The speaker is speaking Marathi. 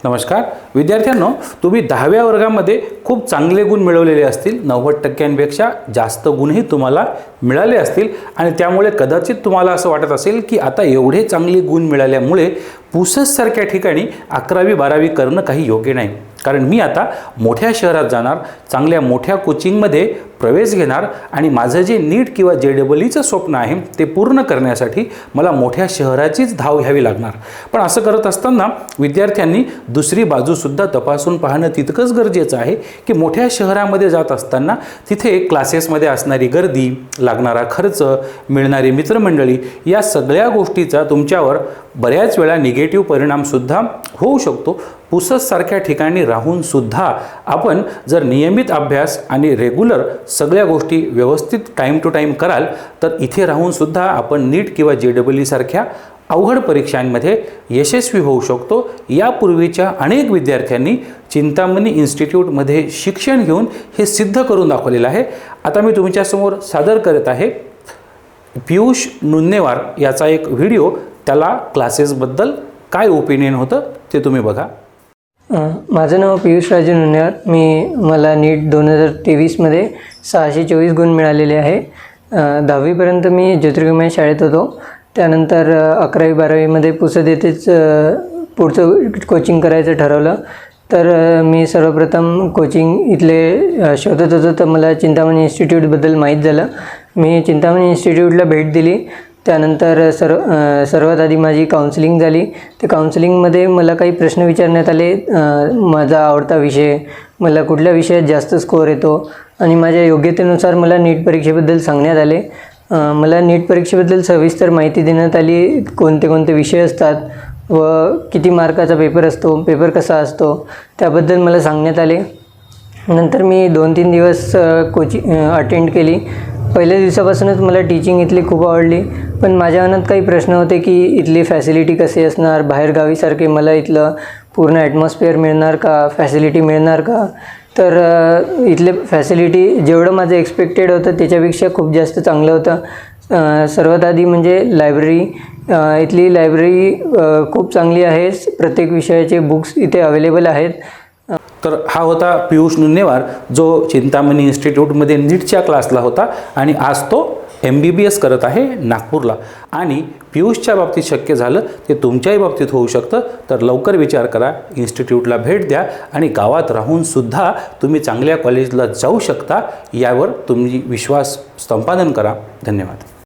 नमस्कार विद्यार्थ्यांनो, तुम्ही 10व्या वर्गामध्ये खूप चांगले गुण मिळवलेले असतील. 90% जास्त गुणही तुम्हाला मिळाले असतील आणि त्यामुळे कदाचित तुम्हाला असं वाटत असेल की आता एवढे चांगले गुण मिळाल्यामुळे पुसद सारख्या ठिकाणी 11वी 12वी करणं काही योग्य नाही. कारण मी आता मोठ्या शहरात जाणार, चांगल्या मोठ्या कोचिंगमध्ये प्रवेश घेणार आणि माझं जे नीट किंवा JEEचं स्वप्न आहे ते पूर्ण करण्यासाठी मला मोठ्या शहराचीच धाव घ्यावी लागणार. पण असं करत असताना विद्यार्थ्यांनी दुसरी बाजूसुद्धा तपासून पाहणं तितकंच गरजेचं आहे की मोठ्या शहरामध्ये जात असताना तिथे क्लासेसमध्ये असणारी गर्दी, लागणारा खर्च, मिळणारी मित्रमंडळी या सगळ्या गोष्टीचा तुमच्यावर बऱ्याच वेळा निगेटिव्ह परिणामसुद्धा होऊ शकतो. पुसद सारख्या ठिकाणी राहून सुद्धा आपण जर नियमित अभ्यास आणि रेग्युलर सगळ्या गोष्टी व्यवस्थित टाईम टू टाईम कराल तर इथे राहून सुद्धा आपण नीट किंवा JEE सारख्या अवघड परीक्षांमध्ये यशस्वी होऊ शकतो. यापूर्वीच्या अनेक विद्यार्थ्यांनी चिंतामणी इन्स्टिट्यूटमध्ये शिक्षण घेऊन हे सिद्ध करून दाखवलेलं आहे. आता मी तुमच्यासमोर सादर करत आहे पियुष नुन्नेवार याचा एक व्हिडिओ. त्याला क्लासेसबद्दल काय ओपिनियन होतं ते तुम्ही बघा. माझं नाव पियुष राजू नुन्नेवार. मला नीट 2023मध्ये 624 गुण मिळालेले आहे. 10वीपर्यंत मी ज्योतिर्गमय शाळेत होतो. त्यानंतर 11वी 12वीमध्ये पुसद येथेच पुढचं कोचिंग करायचं ठरवलं. तर मी सर्वप्रथम कोचिंग इथले शोधत होतो तर मला चिंतामणी इन्स्टिट्यूटबद्दल माहीत झालं. मी चिंतामणी इन्स्टिट्यूटला भेट दिली. त्यानंतर सर्वात आधी माझी काउन्सिलिंग झाली. त्या काउन्सिलिंगमध्ये मला काही प्रश्न विचारण्यात आले. माझा आवडता विषय, मला कुठल्या विषयात जास्त स्कोअर येतो आणि माझ्या योग्यतेनुसार मला नीट परीक्षेबद्दल सांगण्यात आले. मला नीट परीक्षेबद्दल सविस्तर माहिती देण्यात आली. कोणते कोणते विषय असतात व किती मार्काचा पेपर असतो, पेपर कसा असतो त्याबद्दल मला सांगण्यात आले. नंतर मी 2-3 दिवस कोचिंग अटेंड केली. पहिल्या दिवसापासूनच मला टीचिंग इथली खूप आवडली. पण माझ्या मनात काही प्रश्न होते की इथली फॅसिलिटी कशी असणार, बाहेरगावीसारखे मला इथलं पूर्ण ॲटमॉस्फिअर मिळणार का, फॅसिलिटी मिळणार का. तर इथले फॅसिलिटी जेवढं माझं एक्सपेक्टेड होतं त्याच्यापेक्षा खूप जास्त चांगलं होतं. सर्वात आधी म्हणजे लायब्ररी. इथली लायब्ररी खूप चांगली आहे. प्रत्येक विषयाचे बुक्स इथे अवेलेबल आहेत. तर हा होता पियुष नुन्नेवार जो चिंतामणी इन्स्टिट्यूटमध्ये नीटच्या क्लासला होता आणि आज तो MBBS करत आहे नागपूरला. आणि पियुषच्या बाबतीत शक्य झालं ते तुमच्याही बाबतीत होऊ शकतं. तर लवकर विचार करा, इन्स्टिट्यूटला भेट द्या आणि गावात राहूनसुद्धा तुम्ही चांगल्या कॉलेजला जाऊ शकता यावर तुम्ही विश्वास संपादन करा. धन्यवाद.